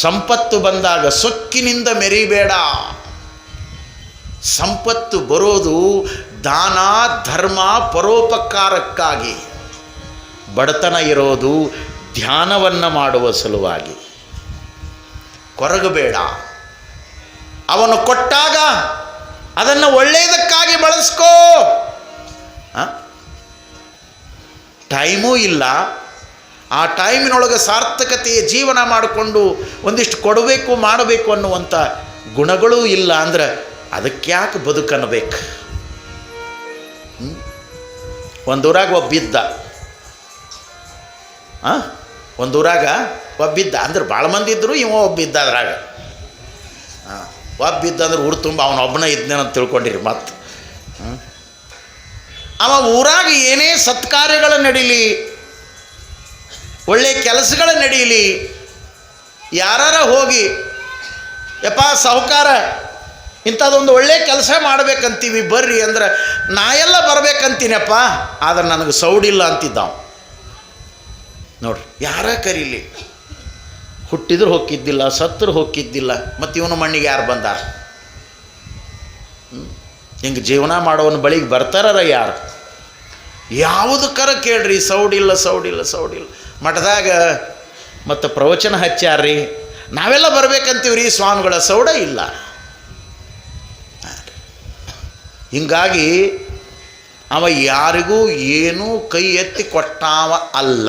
ಸಂಪತ್ತು ಬಂದಾಗ ಸೊಕ್ಕಿನಿಂದ ಮೆರಿಬೇಡ. ಸಂಪತ್ತು ಬರೋದು ದಾನ ಧರ್ಮ ಪರೋಪಕಾರಕ್ಕಾಗಿ. ಬಡತನ ಇರೋದು ಧ್ಯಾನವನ್ನು ಮಾಡುವ ಸಲುವಾಗಿ. ಕೊರಗಬೇಡ. ಅವನು ಕೊಟ್ಟಾಗ ಅದನ್ನು ಒಳ್ಳೆಯದಕ್ಕಾಗಿ ಬಳಸ್ಕೋ. ಟೈಮೂ ಇಲ್ಲ, ಆ ಟೈಮಿನೊಳಗೆ ಸಾರ್ಥಕತೆಯ ಜೀವನ ಮಾಡಿಕೊಂಡು ಒಂದಿಷ್ಟು ಕೊಡಬೇಕು ಮಾಡಬೇಕು ಅನ್ನುವಂಥ ಗುಣಗಳೂ ಇಲ್ಲ ಅಂದರೆ ಅದಕ್ಕ್ಯಾಕೆ ಬದುಕನ್ಬೇಕು? ಒಂದೂರಾಗ ಒಬ್ಬಿದ್ದ, ಒಂದೂರಾಗ ಒಬ್ಬಿದ್ದ ಅಂದ್ರೆ ಭಾಳ ಮಂದಿ ಇದ್ದರು, ಇವ ಒಬ್ಬಿದ್ದ. ಅದ್ರಾಗ ಒಬ್ಬಿದ್ದ ಅಂದ್ರೆ ಊರು ತುಂಬ ಅವನೊಬ್ಬನ ಇದ್ನೇನಂತ ತಿಳ್ಕೊಂಡಿರಿ. ಮತ್ತು ಅವ ಊರಾಗ ಏನೇ ಸತ್ಕಾರ್ಯಗಳು ನಡೀಲಿ, ಒಳ್ಳೆಯ ಕೆಲಸಗಳು ನಡೀಲಿ, ಯಾರಾರ ಹೋಗಿ ಯಪ್ಪ ಸಾಹುಕಾರ ಇಂಥದ್ದೊಂದು ಒಳ್ಳೆಯ ಕೆಲಸ ಮಾಡ್ಬೇಕಂತೀವಿ ಬರ್ರಿ ಅಂದ್ರೆ ನಾ ಎಲ್ಲ ಬರ್ಬೇಕಂತೀನಪ್ಪ, ಆದ್ರೆ ನನಗೆ ಸೌಡಿಲ್ಲ ಅಂತಿದ್ದಾವ. ನೋಡ್ರಿ, ಯಾರ ಕರೀಲಿ, ಹುಟ್ಟಿದ್ರು ಹೋಗಿದ್ದಿಲ್ಲ, ಸತ್ತರು ಹೋಗಿದ್ದಿಲ್ಲ, ಮತ್ತು ಇವನು ಮಣ್ಣಿಗೆ ಯಾರು ಬಂದಾರ? ಹಿಂಗೆ ಜೀವನ ಮಾಡೋವನ ಬಳಿಗೆ ಬರ್ತಾರ ಯಾರು? ಯಾವುದಕ್ಕರ ಕೇಳ್ರಿ, ಸೌಡಿಲ್ಲ ಸೌಡಿಲ್ಲ ಸೌಡಿಲ್ಲ. ಮಠದಾಗ ಮತ್ತು ಪ್ರವಚನ ಹಚ್ಚಾರ್ರಿ, ನಾವೆಲ್ಲ ಬರ್ಬೇಕಂತೀವ್ರಿ ಸ್ವಾಮಿಗಳ, ಸೌಡ ಇಲ್ಲ. ಹೀಗಾಗಿ ಅವ ಯಾರಿಗೂ ಏನೂ ಕೈ ಎತ್ತಿ ಕೊಟ್ಟಾವ ಅಲ್ಲ.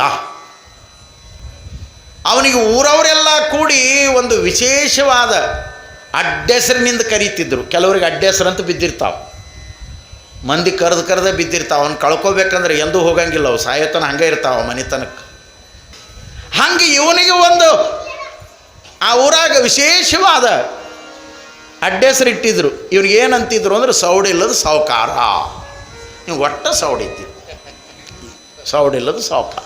ಅವನಿಗೆ ಊರವರೆಲ್ಲ ಕೂಡಿ ಒಂದು ವಿಶೇಷವಾದ ಅಡ್ಡೆಸರಿನಿಂದ ಕರೀತಿದ್ರು. ಕೆಲವರಿಗೆ ಅಡ್ಡೆಸರು ಅಂತ ಬಿದ್ದಿರ್ತಾವೆ, ಮಂದಿ ಕರೆದು ಬಿದ್ದಿರ್ತಾವೆ. ಅವನು ಕಳ್ಕೊಬೇಕಂದ್ರೆ ಎಂದೂ ಹೋಗಂಗಿಲ್ಲ, ಅವು ಸಾಯತನ ಹಂಗೆ ಇರ್ತಾವೆ ಮನೆತನಕ್ಕೆ. ಹಂಗೆ ಇವನಿಗೆ ಒಂದು ಆ ಊರಾಗ ವಿಶೇಷವಾದ ಅಡ್ಡೆಸರು ಇಟ್ಟಿದ್ರು. ಇವ್ರಿಗೆ ಏನಂತಿದ್ರು ಅಂದ್ರೆ ಸೌಡಿಲ್ಲದ ಸಾಹುಕಾರ. ನೀವು ಒಟ್ಟ ಸೌಡಿದ್ದೀವಿ, ಸೌಡಿಲ್ಲದ ಸಾಹುಕಾರ.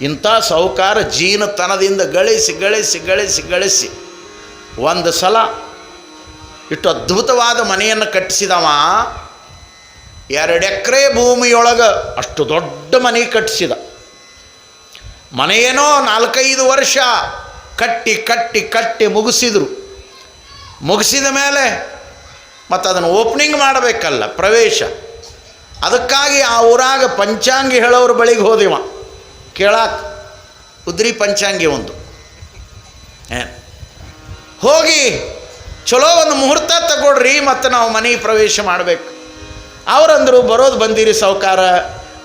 ಇಂಥ ಸಾಹುಕಾರ ಜೀನತನದಿಂದ ಗಳಿಸಿ ಗಳಿಸಿ ಗಳಿಸಿ ಗಳಿಸಿ ಒಂದು ಸಲ ಇಷ್ಟು ಅದ್ಭುತವಾದ ಮನೆಯನ್ನು ಕಟ್ಟಿಸಿದವ. 2 ಎಕರೆ ಭೂಮಿಯೊಳಗೆ ಅಷ್ಟು ದೊಡ್ಡ ಮನೆ ಕಟ್ಟಿಸಿದ. ಮನೆಯೇನೋ 4-5 ವರ್ಷ ಕಟ್ಟಿ ಕಟ್ಟಿ ಕಟ್ಟಿ ಮುಗಿಸಿದ್ರು. ಮುಗಿಸಿದ ಮೇಲೆ ಮತ್ತು ಅದನ್ನು ಓಪನಿಂಗ್ ಮಾಡಬೇಕಲ್ಲ, ಪ್ರವೇಶ. ಅದಕ್ಕಾಗಿ ಆ ಊರಾಗ ಪಂಚಾಂಗಿ ಹೇಳೋರ ಬಳಿಗೆ ಹೋದಿವ ಕೇಳಾಕ. ಉದ್ರಿ ಪಂಚಾಂಗಿ ಒಂದು ಹೋಗಿ ಚಲೋ ಒಂದು ಮುಹೂರ್ತ ತಗೊಳ್ರಿ ಮತ್ತು ನಾವು ಮನೆಗೆ ಪ್ರವೇಶ ಮಾಡಬೇಕು. ಅವರಂದರು ಬರೋದು ಬಂದಿರಿ ಸಾಹುಕಾರ,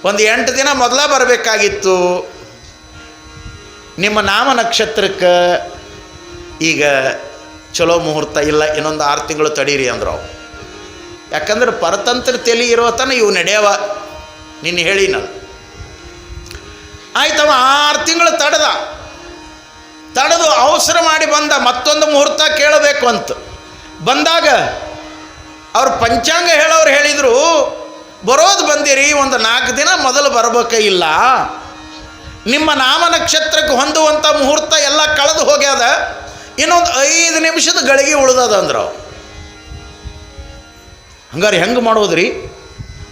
ಒಂದು 8 ದಿನ ಮೊದಲ ಬರಬೇಕಾಗಿತ್ತು. ನಿಮ್ಮ ನಾಮ ನಕ್ಷತ್ರಕ್ಕೆ ಈಗ ಚಲೋ ಮುಹೂರ್ತ ಇಲ್ಲ, ಇನ್ನೊಂದು 6 ತಿಂಗಳು ತಡೀರಿ ಅಂದ್ರು ಅವು. ಯಾಕಂದ್ರೆ ಪರತಂತ್ರ ತಲೆ ಇರೋ ತನ ಇವು ನಡೆಯವ, ನಿನ್ನ ಹೇಳಿ ನಾನು. ಆಯ್ತವ 6 ತಿಂಗಳು ತಡೆದು ಅವಸರ ಮಾಡಿ ಬಂದ. ಮತ್ತೊಂದು ಮುಹೂರ್ತ ಕೇಳಬೇಕು ಅಂತ ಬಂದಾಗ ಅವ್ರು ಪಂಚಾಂಗ ಹೇಳೋರು ಹೇಳಿದರು, ಬರೋದು ಬಂದಿರಿ, ಒಂದು 4 ದಿನ ಮೊದಲು ಬರ್ಬೇಕ ಇಲ್ಲ, ನಿಮ್ಮ ನಾಮ ನಕ್ಷತ್ರಕ್ಕೆ ಹೊಂದುವಂಥ ಮುಹೂರ್ತ ಎಲ್ಲ ಕಳೆದು ಹೋಗ್ಯದ, ಇನ್ನೊಂದು 5 ನಿಮಿಷದ ಗಳಿಗೆ ಉಳ್ದದ ಅಂದ್ರು. ಹಂಗಾರೆ ಹೆಂಗೆ ಮಾಡೋದ್ರಿ?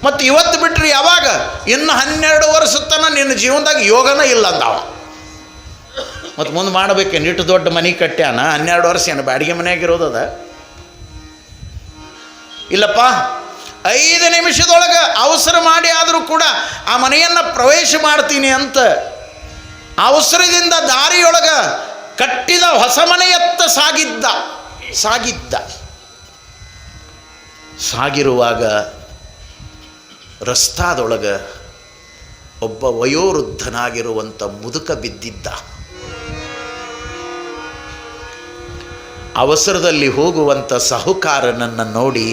ಮತ್ತು ಇವತ್ತು ಬಿಟ್ರಿ ಯಾವಾಗ? ಇನ್ನು 12 ವರ್ಷ ತನಕ ನಿನ್ನ ಜೀವನದಾಗ ಯೋಗನ ಇಲ್ಲ ಅಂದವ. ಮತ್ತು ಮುಂದೆ ಮಾಡಬೇಕೇನು? ಇಟ್ಟು ದೊಡ್ಡ ಮನೆ ಕಟ್ಟ್ಯಾನ, 12 ವರ್ಷ ಏನು ಬಾಡಿಗೆ ಮನೆಯಾಗಿರೋದದ? ಇಲ್ಲಪ್ಪ, 5 ನಿಮಿಷದೊಳಗೆ ಅವಸರ ಮಾಡಿ ಆದರೂ ಕೂಡ ಆ ಮನೆಯನ್ನು ಪ್ರವೇಶ ಮಾಡ್ತೀನಿ ಅಂತ ಅವಸರದಿಂದ ದಾರಿಯೊಳಗೆ ಕಟ್ಟಿದ ಹೊಸ ಮನೆಯತ್ತ ಸಾಗಿರುವಾಗ ರಸ್ತಾದೊಳಗೆ ಒಬ್ಬ ವಯೋವೃದ್ಧನಾಗಿರುವಂಥ ಮುದುಕ ಬಿದ್ದಿದ್ದ. ಅವಸರದಲ್ಲಿ ಹೋಗುವಂಥ ಸಾಹುಕಾರನನ್ನು ನೋಡಿ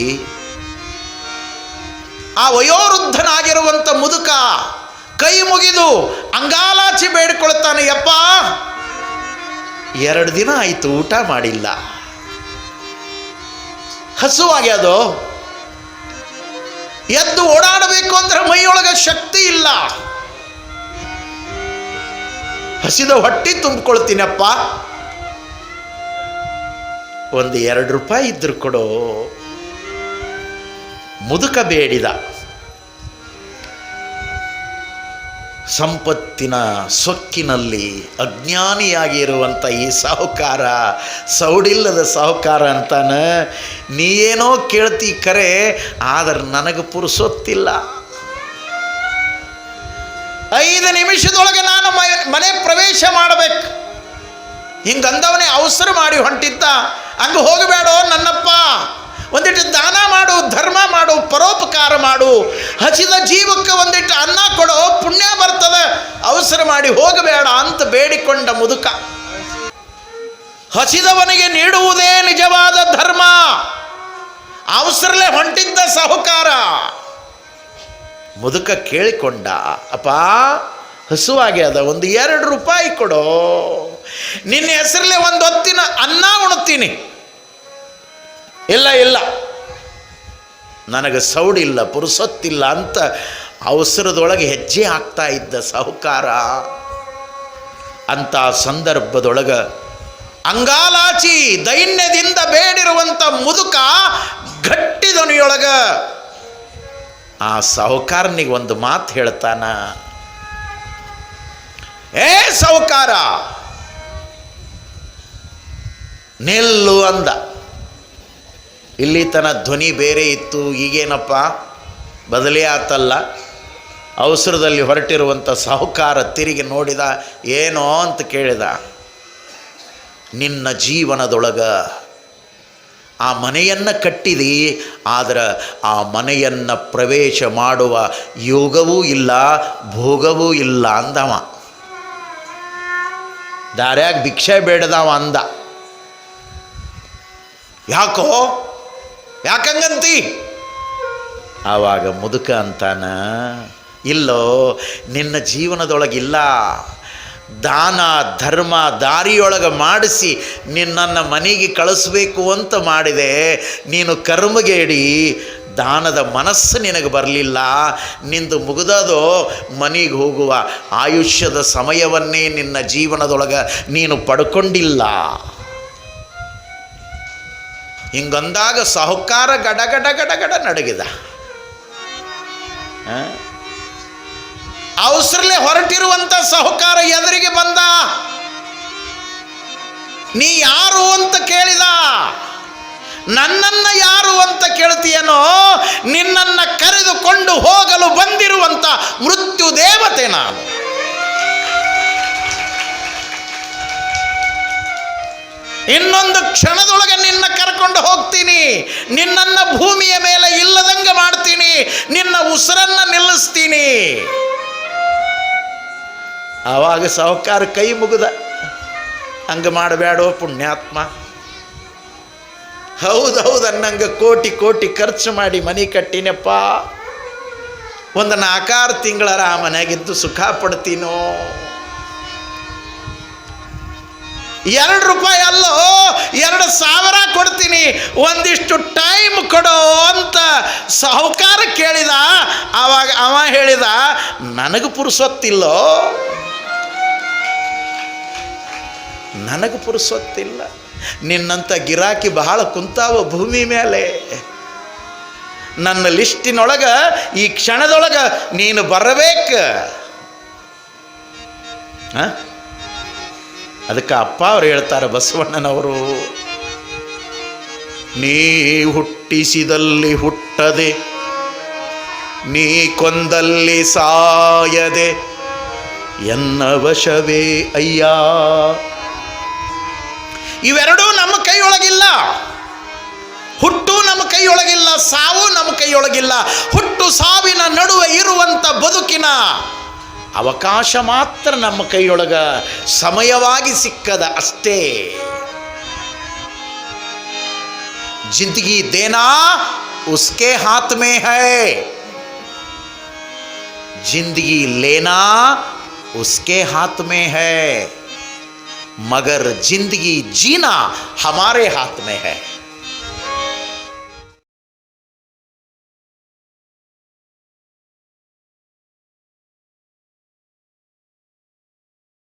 ಆ ವಯೋವೃದ್ಧನಾಗಿರುವಂಥ ಮುದುಕ ಕೈ ಮುಗಿದು ಅಂಗಾಲಾಚಿ ಬೇಡಿಕೊಳ್ತಾನೆ, ಯಪ್ಪ 2 ದಿನ ಆಯಿತು ಊಟ ಮಾಡಿಲ್ಲ, ಹಸುವಾಗ್ಯದೋ, ಎದ್ದು ಓಡಾಡಬೇಕು ಅಂದ್ರೆ ಮೈಯೊಳಗೆ ಶಕ್ತಿ ಇಲ್ಲ, ಹಸಿದ ಹೊಟ್ಟಿ ತುಂಬಿಕೊಳ್ತೀನಪ್ಪ, ಒಂದು 2 ರೂಪಾಯಿ ಇದ್ರು ಕೊಡೋ. ಮುದುಕ ಬೇಡಿದ. ಸಂಪತ್ತಿನ ಸೊಕ್ಕಿನಲ್ಲಿ ಅಜ್ಞಾನಿಯಾಗಿ ಇರುವಂಥ ಈ ಸಾಹುಕಾರ, ಸೌಡಿಲ್ಲದ ಸಾಹುಕಾರ ಅಂತಾನ, ನೀ ಏನೋ ಕೇಳ್ತಿ ಕರೆ, ಆದ್ರೆ ನನಗೆ ಪುರುಸೊತ್ತಿಲ್ಲ. 5 ನಿಮಿಷದೊಳಗೆ ನಾನು ಮನೆ ಪ್ರವೇಶ ಮಾಡಬೇಕು. ಹಿಂಗಂದವನೇ ಅವಸರ ಮಾಡಿ ಹೊಂಟಿದ್ದ. ಹಂಗೆ ಹೋಗಬೇಡೋ ನನ್ನಪ್ಪ, ಒಂದಿಟ್ಟು ದಾನ ಮಾಡು, ಧರ್ಮ ಮಾಡು, ಪರೋಪಕಾರ ಮಾಡು, ಹಸಿದ ಜೀವಕ್ಕೆ ಒಂದಿಟ್ಟು ಅನ್ನ ಕೊಡೋ, ಪುಣ್ಯ ಬರ್ತದೆ, ಅವಸರ ಮಾಡಿ ಹೋಗಬೇಡ ಅಂತ ಬೇಡಿಕೊಂಡ ಮುದುಕ. ಹಸಿದವನಿಗೆ ನೀಡುವುದೇ ನಿಜವಾದ ಧರ್ಮ. ಅವಸರಲೆ ಹೊಂಟಿದ್ದ ಸಾಹುಕಾರ. ಮುದುಕ ಕೇಳಿಕೊಂಡ, ಅಪ್ಪ ಹಸುವಾಗ್ಯದ, ಒಂದು 2 ರೂಪಾಯಿ ಕೊಡೋ, ನಿನ್ನ ಹೆಸರಲ್ಲೇ ಒಂದು ಹೊತ್ತಿನ ಅನ್ನ ಉಣ್ತೀನಿ. ಇಲ್ಲ ಇಲ್ಲ, ನನಗೆ ಸೌಡಿಲ್ಲ, ಪುರುಸೊತ್ತಿಲ್ಲ ಅಂತ ಅವಸರದೊಳಗೆ ಹೆಜ್ಜೆ ಹಾಕ್ತಾ ಇದ್ದ ಸಾಹುಕಾರ. ಅಂಥ ಸಂದರ್ಭದೊಳಗೆ ಅಂಗಾಲಾಚಿ ದೈನ್ಯದಿಂದ ಬೇಡಿರುವಂಥ ಮುದುಕ ಗಟ್ಟಿ ಧ್ವನಿಯೊಳಗ ಆ ಸಾಹುಕಾರನಿಗೆ ಒಂದು ಮಾತು ಹೇಳ್ತಾನ. ಏ ಸಾಹುಕಾರ, ನಿಲ್ಲು ಅಂದ. ಇಲ್ಲಿ ತನ ಧ್ವನಿ ಬೇರೆ ಇತ್ತು, ಈಗೇನಪ್ಪ ಬದಲೇ ಆತಲ್ಲ. ಅವಸರದಲ್ಲಿ ಹೊರಟಿರುವಂಥ ಸಾಹುಕಾರ ತಿರುಗಿ ನೋಡಿದ. ಏನೋ ಅಂತ ಕೇಳಿದ. ನಿನ್ನ ಜೀವನದೊಳಗ ಆ ಮನೆಯನ್ನು ಕಟ್ಟಿದಿ, ಆದರೆ ಆ ಮನೆಯನ್ನು ಪ್ರವೇಶ ಮಾಡುವ ಯೋಗವೂ ಇಲ್ಲ, ಭೋಗವೂ ಇಲ್ಲ ಅಂದವ. ದಾರ್ಯಾಗ ಭಿಕ್ಷೆ ಬೇಡದವ ಅಂದ. ಯಾಕೋ, ಯಾಕಂಗಂತಿ? ಆವಾಗ ಮುದುಕ ಅಂತಾನ, ಇಲ್ಲೋ, ನಿನ್ನ ಜೀವನದೊಳಗಿಲ್ಲ. ದಾನ ಧರ್ಮ ದಾರಿಯೊಳಗೆ ಮಾಡಿಸಿ ನಿನ್ನನ್ನು ಮನೆಗೆ ಕಳಿಸ್ಬೇಕು ಅಂತ ಮಾಡಿದೆ. ನೀನು ಕರ್ಮಗೇಡಿ, ದಾನದ ಮನಸ್ಸು ನಿನಗೆ ಬರಲಿಲ್ಲ. ನಿಂದು ಮುಗಿದದೋ ಮನೆಗೆ ಹೋಗುವ ಆಯುಷ್ಯದ ಸಮಯವನ್ನೇ ನಿನ್ನ ಜೀವನದೊಳಗೆ ನೀನು ಪಡ್ಕೊಂಡಿಲ್ಲ. ಹಿಂಗಂದಾಗ ಸಾಹುಕಾರ ಗಡಗಡ ಗಡಗಡ ನಡಗಿದ. ಅವಸರಲೆ ಹೊರಟಿರುವಂಥ ಸಾಹುಕಾರ ಎದುರಿಗೆ ಬಂದ. ನೀ ಯಾರು ಅಂತ ಕೇಳಿದ. ನನ್ನನ್ನು ಯಾರು ಅಂತ ಕೇಳ್ತೀಯನೋ, ನಿನ್ನನ್ನು ಕರೆದುಕೊಂಡು ಹೋಗಲು ಬಂದಿರುವಂಥ ಮೃತ್ಯು ದೇವತೆ ನಾನು. ಇನ್ನೊಂದು ಕ್ಷಣದೊಳಗೆ ನಿನ್ನ ಕರ್ಕೊಂಡು ಹೋಗ್ತೀನಿ. ನಿನ್ನನ್ನು ಭೂಮಿಯ ಮೇಲೆ ಇಲ್ಲದಂಗೆ ಮಾಡ್ತೀನಿ. ನಿನ್ನ ಉಸಿರನ್ನು ನಿಲ್ಲಿಸ್ತೀನಿ. ಆವಾಗ ಸಾಹುಕಾರ ಕೈ ಮುಗಿದ. ಹಂಗೆ ಮಾಡಬೇಡೋ ಪುಣ್ಯಾತ್ಮ. ಹೌದೌದು, ಅನ್ನಂಗೆ ಕೋಟಿ ಕೋಟಿ ಖರ್ಚು ಮಾಡಿ ಮನೆ ಕಟ್ಟಿನಪ್ಪ. ಒಂದು 4-6 ತಿಂಗಳರ ಆ ಮನೆಯಾಗಿದ್ದು ಸುಖ ಪಡ್ತೀನೋ. 2 ರೂಪಾಯಿ ಅಲ್ಲೋ, 2,000 ಕೊಡ್ತೀನಿ, ಒಂದಿಷ್ಟು ಟೈಮ್ ಕೊಡೋ ಅಂತ ಸಾಹುಕಾರ ಕೇಳಿದ. ಆವಾಗ ಅವ ಹೇಳಿದ, ನನಗೆ ಪುರುಸೊತ್ತಿಲ್ಲೋ, ನನಗೆ ಪುರುಸೊತ್ತಿಲ್ಲ. ನಿನ್ನಂಥ ಗಿರಾಕಿ ಬಹಳ ಕುಂತಾವ ಭೂಮಿ ಮೇಲೆ. ನನ್ನ ಲಿಸ್ಟಿನೊಳಗೆ ಈ ಕ್ಷಣದೊಳಗೆ ನೀನು ಬರಬೇಕು. ಅದಕ್ಕೆ ಅಪ್ಪ ಅವ್ರು ಹೇಳ್ತಾರೆ, ಬಸವಣ್ಣನವರು, ನೀ ಹುಟ್ಟಿಸಿದಲ್ಲಿ ಹುಟ್ಟದೆ, ನೀ ಕೊಂದಲ್ಲಿ ಸಾಯದೆ, ಎನ್ನ ವಶವೇ ಅಯ್ಯ. ಇವೆರಡೂ ನಮ್ಮ ಕೈಯೊಳಗಿಲ್ಲ. ಹುಟ್ಟು ನಮ್ಮ ಕೈಯೊಳಗಿಲ್ಲ, ಸಾವು ನಮ್ಮ ಕೈಯೊಳಗಿಲ್ಲ. ಹುಟ್ಟು ಸಾವಿನ ನಡುವೆ ಇರುವಂಥ ಬದುಕಿನ ಅವಕಾಶ ಮಾತ್ರ ನಮ್ಮ ಕೈಯೊಳಗ ಸಮಯವಾಗಿ ಸಿಕ್ಕದ ಅಷ್ಟೇ. ಜಿಂದಗಿ ದೇನಾ ಉಸ್ಕೆ ಹಾತ್ ಮೇ ಹೈ, जिंदगी लेना उसके हाथ में है, मगर जिंदगी जीना हमारे हाथ में है।